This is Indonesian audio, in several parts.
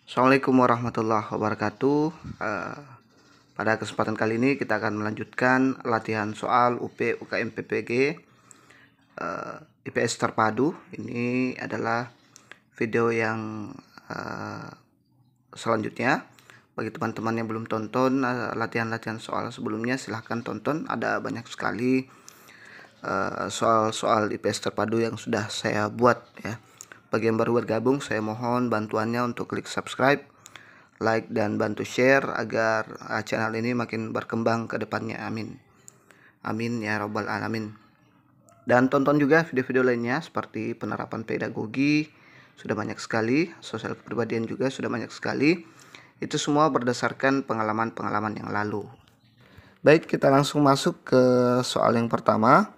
Assalamualaikum warahmatullahi wabarakatuh. Pada kesempatan kali ini kita akan melanjutkan latihan soal UP UKM PPG IPS terpadu. Ini adalah video yang selanjutnya. Bagi teman-teman yang belum tonton latihan-latihan soal sebelumnya, silahkan tonton. Ada banyak sekali soal-soal IPS terpadu yang sudah saya buat ya. Bagi yang baru bergabung, saya mohon bantuannya untuk klik subscribe, like, dan bantu share agar channel ini makin berkembang ke depannya. Amin. Amin ya robbal alamin. Dan tonton juga video-video lainnya seperti penerapan pedagogi, sudah banyak sekali, sosial kepribadian juga sudah banyak sekali. Itu semua berdasarkan pengalaman-pengalaman yang lalu. Baik, kita langsung masuk ke soal yang pertama.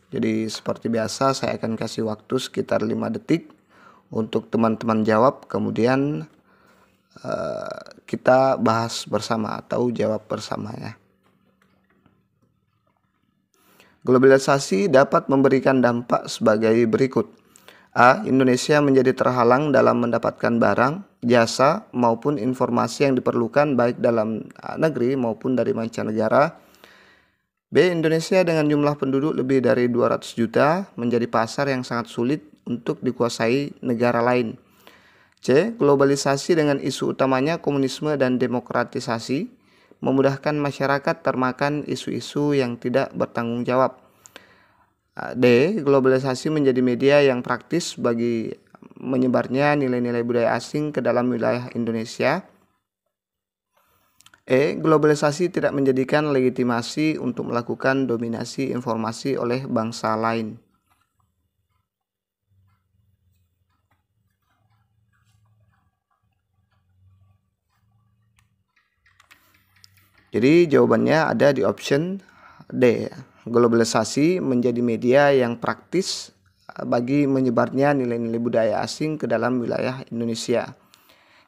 Jadi seperti biasa saya akan kasih waktu sekitar 5 detik untuk teman-teman jawab, kemudian kita bahas bersama atau jawab bersama ya. Globalisasi dapat memberikan dampak sebagai berikut. A. Indonesia menjadi terhalang dalam mendapatkan barang, jasa, maupun informasi yang diperlukan baik dalam negeri maupun dari mancanegara. B. Indonesia dengan jumlah penduduk lebih dari 200 juta menjadi pasar yang sangat sulit untuk dikuasai negara lain. C. Globalisasi dengan isu utamanya komunisme dan demokratisasi memudahkan masyarakat termakan isu-isu yang tidak bertanggung jawab. D. Globalisasi menjadi media yang praktis bagi menyebarnya nilai-nilai budaya asing ke dalam wilayah Indonesia. E. Globalisasi tidak menjadikan legitimasi untuk melakukan dominasi informasi oleh bangsa lain. Jadi jawabannya ada di option D. Globalisasi menjadi media yang praktis bagi menyebarnya nilai-nilai budaya asing ke dalam wilayah Indonesia.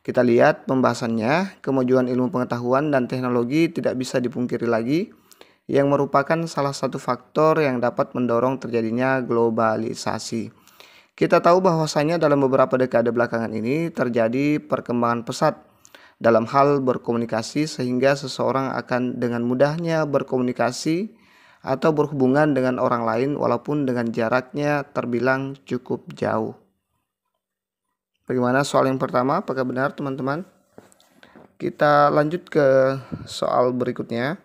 Kita lihat pembahasannya, kemajuan ilmu pengetahuan dan teknologi tidak bisa dipungkiri lagi, yang merupakan salah satu faktor yang dapat mendorong terjadinya globalisasi. Kita tahu bahwasanya dalam beberapa dekade belakangan ini terjadi perkembangan pesat dalam hal berkomunikasi sehingga seseorang akan dengan mudahnya berkomunikasi atau berhubungan dengan orang lain walaupun dengan jaraknya terbilang cukup jauh. Bagaimana soal yang pertama? Apakah benar teman-teman? Kita lanjut ke soal berikutnya.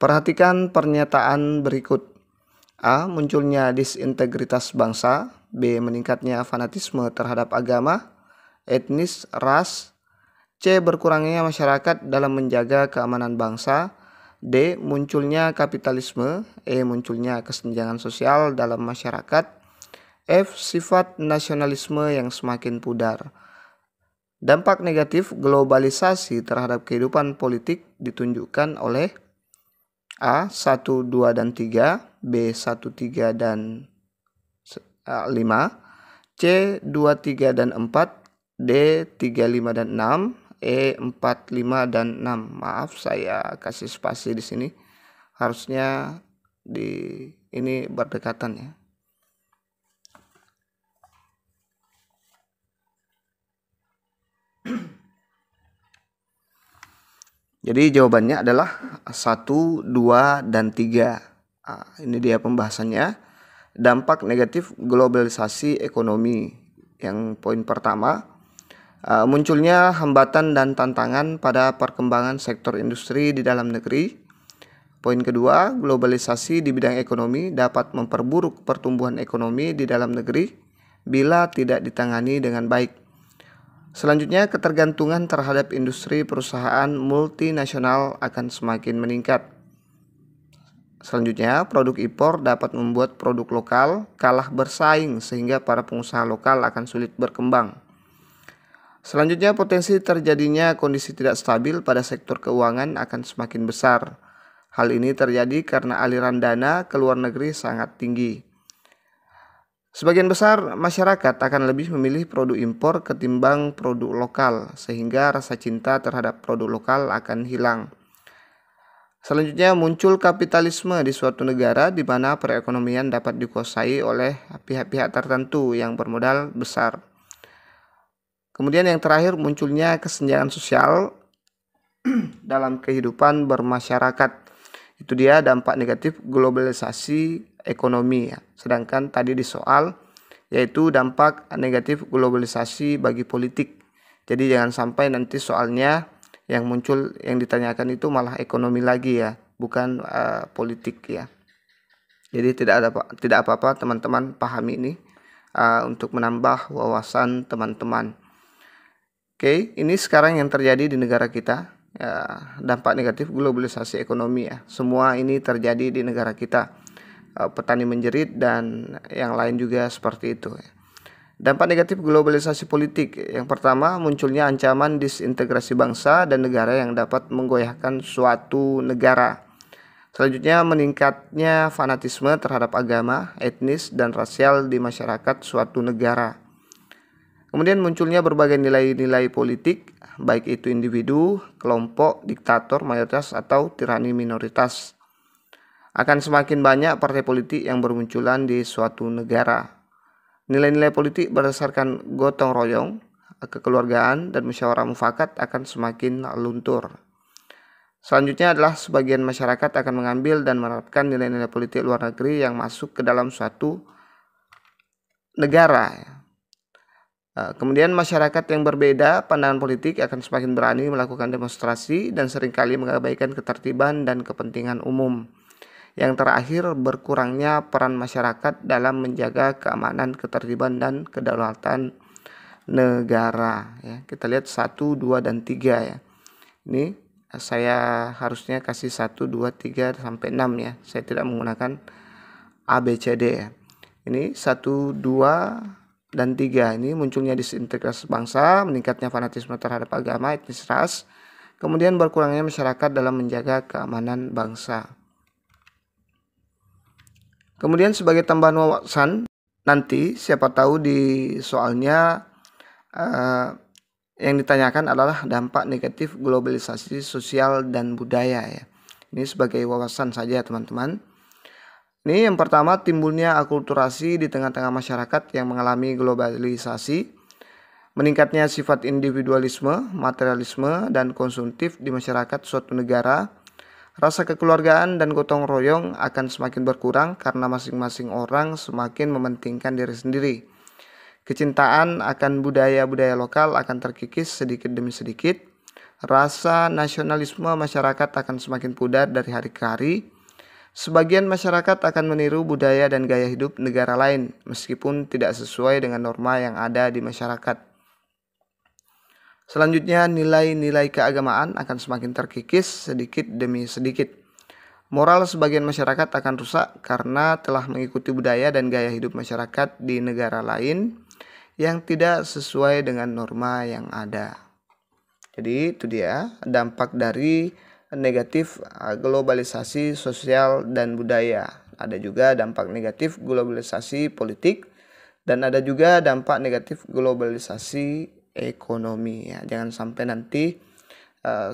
Perhatikan pernyataan berikut. A. Munculnya disintegritas bangsa. B. Meningkatnya fanatisme terhadap agama, etnis, ras. C. Berkurangnya masyarakat dalam menjaga keamanan bangsa. D. Munculnya kapitalisme. E. Munculnya kesenjangan sosial dalam masyarakat. F. Sifat nasionalisme yang semakin pudar. Dampak negatif globalisasi terhadap kehidupan politik ditunjukkan oleh A. 1, 2, dan 3. B. 1, 3, dan 5. C. 2, 3, dan 4. D. 3, 5, dan 6. E. 4, 5, dan 6. Maaf, saya kasih spasi di sini. Harusnya ini berdekatan ya. Jadi jawabannya adalah 1, 2, dan 3. Ini dia pembahasannya. Dampak negatif globalisasi ekonomi. Yang poin pertama, munculnya hambatan dan tantangan pada perkembangan sektor industri di dalam negeri. Poin kedua, globalisasi di bidang ekonomi dapat memperburuk pertumbuhan ekonomi di dalam negeri bila tidak ditangani dengan baik. Selanjutnya, ketergantungan terhadap industri perusahaan multinasional akan semakin meningkat. Selanjutnya, produk impor dapat membuat produk lokal kalah bersaing sehingga para pengusaha lokal akan sulit berkembang. Selanjutnya, potensi terjadinya kondisi tidak stabil pada sektor keuangan akan semakin besar. Hal ini terjadi karena aliran dana ke luar negeri sangat tinggi. Sebagian besar masyarakat akan lebih memilih produk impor ketimbang produk lokal, sehingga rasa cinta terhadap produk lokal akan hilang. Selanjutnya, muncul kapitalisme di suatu negara di mana perekonomian dapat dikuasai oleh pihak-pihak tertentu yang bermodal besar. Kemudian yang terakhir, munculnya kesenjangan sosial dalam kehidupan bermasyarakat. Itu dia dampak negatif globalisasi ekonomi ya. Sedangkan tadi di soal yaitu dampak negatif globalisasi bagi politik. Jadi jangan sampai nanti soalnya yang muncul yang ditanyakan itu malah ekonomi lagi ya, bukan politik ya. Jadi tidak apa-apa teman-teman pahami ini untuk menambah wawasan teman-teman. Oke, ini sekarang yang terjadi di negara kita, ya, dampak negatif globalisasi ekonomi ya. Semua ini terjadi di negara kita. Petani menjerit dan yang lain juga seperti itu ya. Dampak negatif globalisasi politik. Yang pertama, munculnya ancaman disintegrasi bangsa dan negara yang dapat menggoyahkan suatu negara. Selanjutnya, meningkatnya fanatisme terhadap agama, etnis, dan rasial di masyarakat suatu negara. Kemudian munculnya berbagai nilai-nilai politik, baik itu individu, kelompok, diktator, mayoritas, atau tirani minoritas. Akan semakin banyak partai politik yang bermunculan di suatu negara. Nilai-nilai politik berdasarkan gotong royong, kekeluargaan, dan musyawarah mufakat akan semakin luntur. Selanjutnya adalah sebagian masyarakat akan mengambil dan menerapkan nilai-nilai politik luar negeri yang masuk ke dalam suatu negara. Kemudian masyarakat yang berbeda pandangan politik akan semakin berani melakukan demonstrasi dan seringkali mengabaikan ketertiban dan kepentingan umum. Yang terakhir, berkurangnya peran masyarakat dalam menjaga keamanan, ketertiban, dan kedaulatan negara. Ya, kita lihat 1, 2, dan 3 ya. Ini saya harusnya kasih 1, 2, 3, sampai 6 ya. Saya tidak menggunakan A, B, C, D ya. Ini 1, 2, dan 3. Ini munculnya disintegrasi bangsa, meningkatnya fanatisme terhadap agama, etnis, ras. Kemudian berkurangnya masyarakat dalam menjaga keamanan bangsa. Kemudian sebagai tambahan wawasan, nanti siapa tahu di soalnya yang ditanyakan adalah dampak negatif globalisasi sosial dan budaya ya. Ini sebagai wawasan saja teman-teman. Ini yang pertama, timbulnya akulturasi di tengah-tengah masyarakat yang mengalami globalisasi, meningkatnya sifat individualisme, materialisme, dan konsumtif di masyarakat suatu negara. Rasa kekeluargaan dan gotong royong akan semakin berkurang karena masing-masing orang semakin mementingkan diri sendiri. Kecintaan akan budaya-budaya lokal akan terkikis sedikit demi sedikit. Rasa nasionalisme masyarakat akan semakin pudar dari hari ke hari. Sebagian masyarakat akan meniru budaya dan gaya hidup negara lain meskipun tidak sesuai dengan norma yang ada di masyarakat. Selanjutnya, nilai-nilai keagamaan akan semakin terkikis sedikit demi sedikit. Moral sebagian masyarakat akan rusak karena telah mengikuti budaya dan gaya hidup masyarakat di negara lain yang tidak sesuai dengan norma yang ada. Jadi itu dia dampak dari negatif globalisasi sosial dan budaya. Ada juga dampak negatif globalisasi politik dan ada juga dampak negatif globalisasi ekonomi ya. Jangan sampai nanti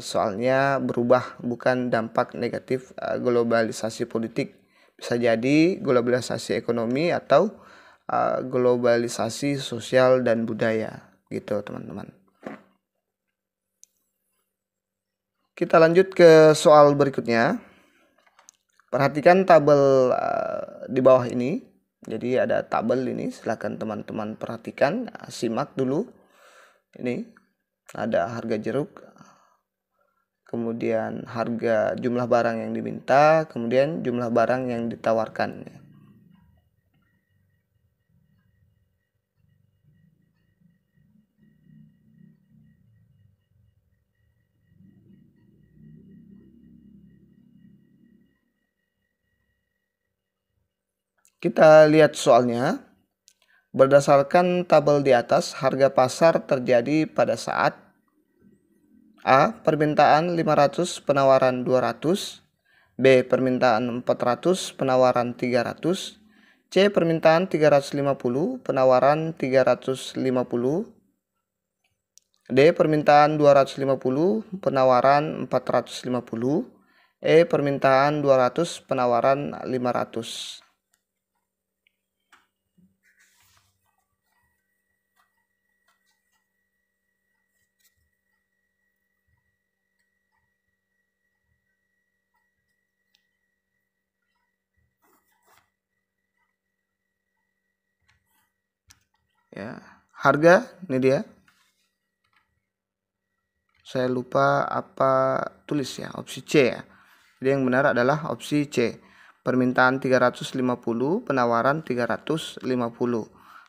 soalnya berubah, bukan dampak negatif globalisasi politik, bisa jadi globalisasi ekonomi atau globalisasi sosial dan budaya gitu teman-teman. Kita lanjut ke soal berikutnya. Perhatikan tabel di bawah ini. Jadi ada tabel ini, silakan teman-teman perhatikan, simak dulu. Ini ada harga jeruk, kemudian harga jumlah barang yang diminta, kemudian jumlah barang yang ditawarkan. Kita lihat soalnya. Berdasarkan tabel di atas, harga pasar terjadi pada saat A. Permintaan 500, penawaran 200. B. Permintaan 400, penawaran 300. C. Permintaan 350, penawaran 350. D. Permintaan 250, penawaran 450. E. Permintaan 200, penawaran 500. Ya, harga ini dia. Saya lupa apa tulis ya, opsi C ya. Jadi yang benar adalah opsi C. Permintaan 350, penawaran 350.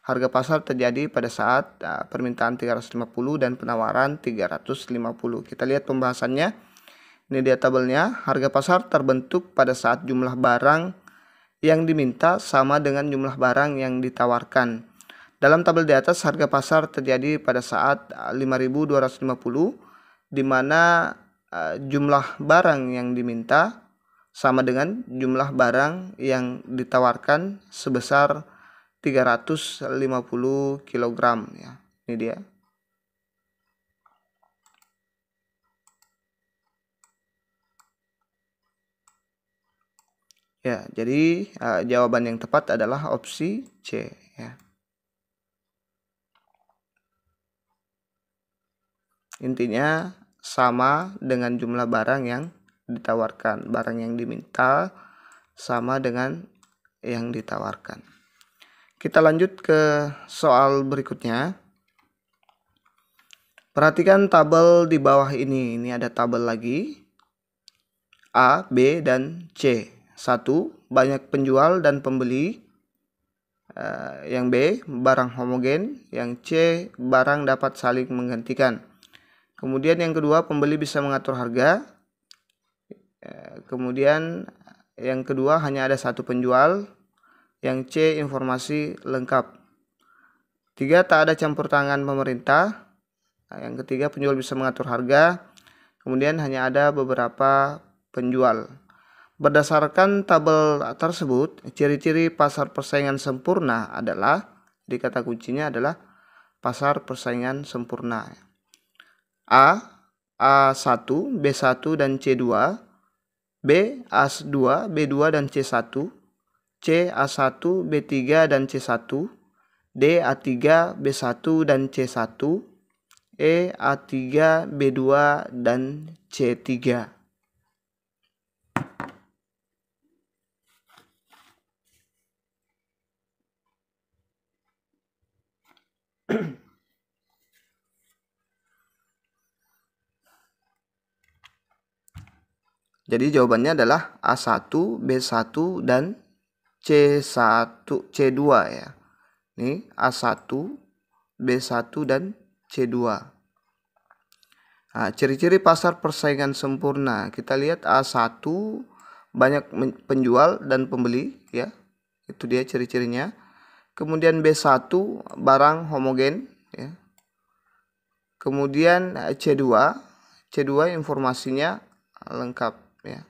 Harga pasar terjadi pada saat permintaan 350 dan penawaran 350. Kita lihat pembahasannya. Ini dia tabelnya. Harga pasar terbentuk pada saat jumlah barang yang diminta sama dengan jumlah barang yang ditawarkan. Dalam tabel di atas, harga pasar terjadi pada saat 5.250, di mana jumlah barang yang diminta sama dengan jumlah barang yang ditawarkan sebesar 350 kg ya. Ini dia. Ya, jadi jawaban yang tepat adalah opsi C ya. Intinya sama dengan jumlah barang yang ditawarkan. Barang yang diminta sama dengan yang ditawarkan. Kita lanjut ke soal berikutnya. Perhatikan tabel di bawah ini. Ini ada tabel lagi. A, B, dan C. 1. Banyak penjual dan pembeli. Yang B, barang homogen. Yang C, barang dapat saling menggantikan. Kemudian yang kedua, pembeli bisa mengatur harga. Kemudian yang kedua, hanya ada satu penjual. Yang C, informasi lengkap. 3, tak ada campur tangan pemerintah. Yang ketiga, penjual bisa mengatur harga. Kemudian hanya ada beberapa penjual. Berdasarkan tabel tersebut, ciri-ciri pasar persaingan sempurna adalah, di kata kuncinya adalah pasar persaingan sempurna. A, A1, B1, dan C2. B, A2, B2, dan C1. C, A1, B3, dan C1. D, A3, B1, dan C1. E, A3, B2, dan C3. Jadi jawabannya adalah A1, B1, dan C1, C2 ya. Ini A1, B1, dan C2. Nah, ciri-ciri pasar persaingan sempurna. Kita lihat A1 banyak penjual dan pembeli ya. Itu dia ciri-cirinya. Kemudian B1 barang homogen ya. Kemudian C2, C2 informasinya lengkap ya.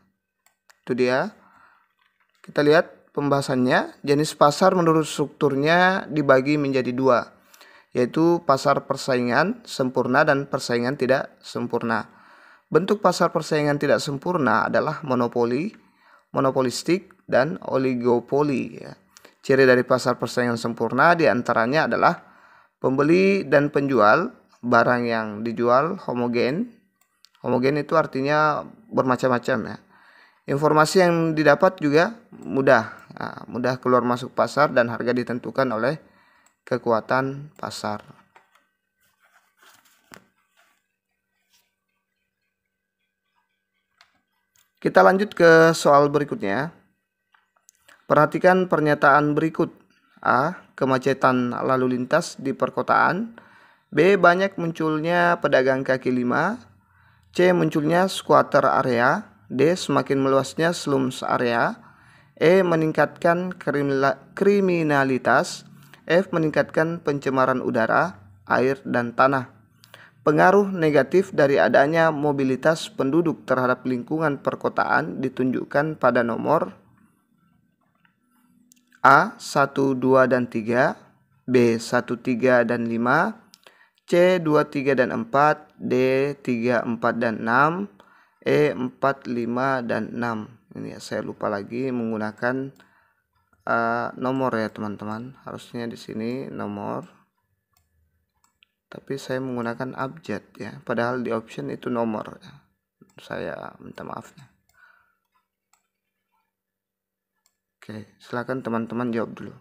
Itu dia. Kita lihat pembahasannya. Jenis pasar menurut strukturnya dibagi menjadi dua, yaitu pasar persaingan sempurna dan persaingan tidak sempurna. Bentuk pasar persaingan tidak sempurna adalah monopoli, monopolistik, dan oligopoli ya. Ciri dari pasar persaingan sempurna diantaranya adalah pembeli dan penjual, barang yang dijual homogen. Homogen itu artinya bermacam-macam ya. Informasi yang didapat juga mudah, mudah keluar masuk pasar, dan harga ditentukan oleh kekuatan pasar. Kita lanjut ke soal berikutnya. Perhatikan pernyataan berikut. A. Kemacetan lalu lintas di perkotaan. B. Banyak munculnya pedagang kaki lima. C. Munculnya squatter area. D. Semakin meluasnya slums area. E. Meningkatkan kriminalitas. F. Meningkatkan pencemaran udara, air, dan tanah. Pengaruh negatif dari adanya mobilitas penduduk terhadap lingkungan perkotaan ditunjukkan pada nomor A. 1, 2, dan 3. B. 1, 3, dan 5. C. 2, 3, dan 4. D. 3, 4, dan 6. E. 4, 5, dan 6. Ini ya, saya lupa lagi menggunakan nomor ya teman-teman. Harusnya di sini nomor, tapi saya menggunakan abjad ya. Padahal di option itu nomor ya. Saya minta maaf ya. Oke, silakan teman-teman jawab dulu.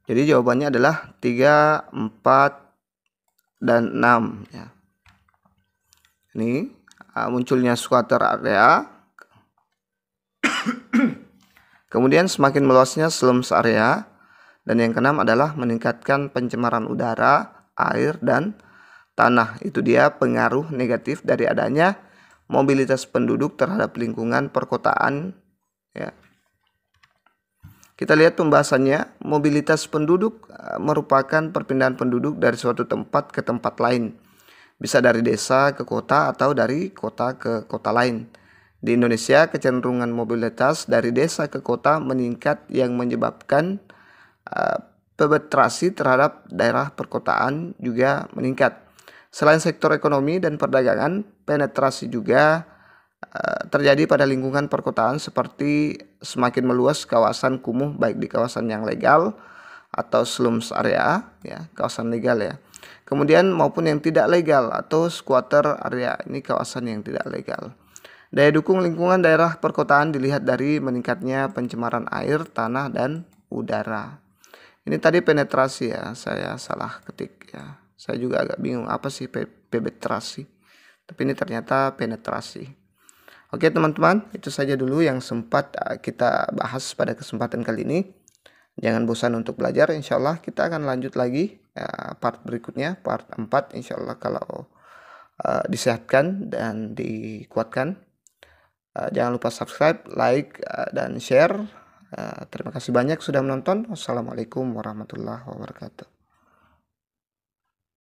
Jadi jawabannya adalah 3, 4, dan 6 ya. Ini munculnya squatter area. Kemudian semakin meluasnya slums area. Dan yang keenam adalah meningkatkan pencemaran udara, air, dan tanah. Itu dia pengaruh negatif dari adanya mobilitas penduduk terhadap lingkungan perkotaan ya. Kita lihat pembahasannya. Mobilitas penduduk merupakan perpindahan penduduk dari suatu tempat ke tempat lain. Bisa dari desa ke kota atau dari kota ke kota lain. Di Indonesia, kecenderungan mobilitas dari desa ke kota meningkat yang menyebabkan penetrasi terhadap daerah perkotaan juga meningkat. Selain sektor ekonomi dan perdagangan, penetrasi juga terjadi pada lingkungan perkotaan seperti semakin meluas kawasan kumuh baik di kawasan yang legal atau slums area ya, kawasan legal ya. Kemudian maupun yang tidak legal atau squatter area, ini kawasan yang tidak legal. Daya dukung lingkungan daerah perkotaan dilihat dari meningkatnya pencemaran air, tanah, dan udara. Ini tadi penetrasi ya, saya salah ketik ya. Saya juga agak bingung apa sih penetrasi. Tapi ini ternyata penetrasi. Oke teman-teman, itu saja dulu yang sempat kita bahas pada kesempatan kali ini. Jangan bosan untuk belajar, insya Allah kita akan lanjut lagi part berikutnya, part 4 insya Allah kalau disehatkan dan dikuatkan. Jangan lupa subscribe, like, dan share. Terima kasih banyak sudah menonton. Wassalamualaikum warahmatullahi wabarakatuh.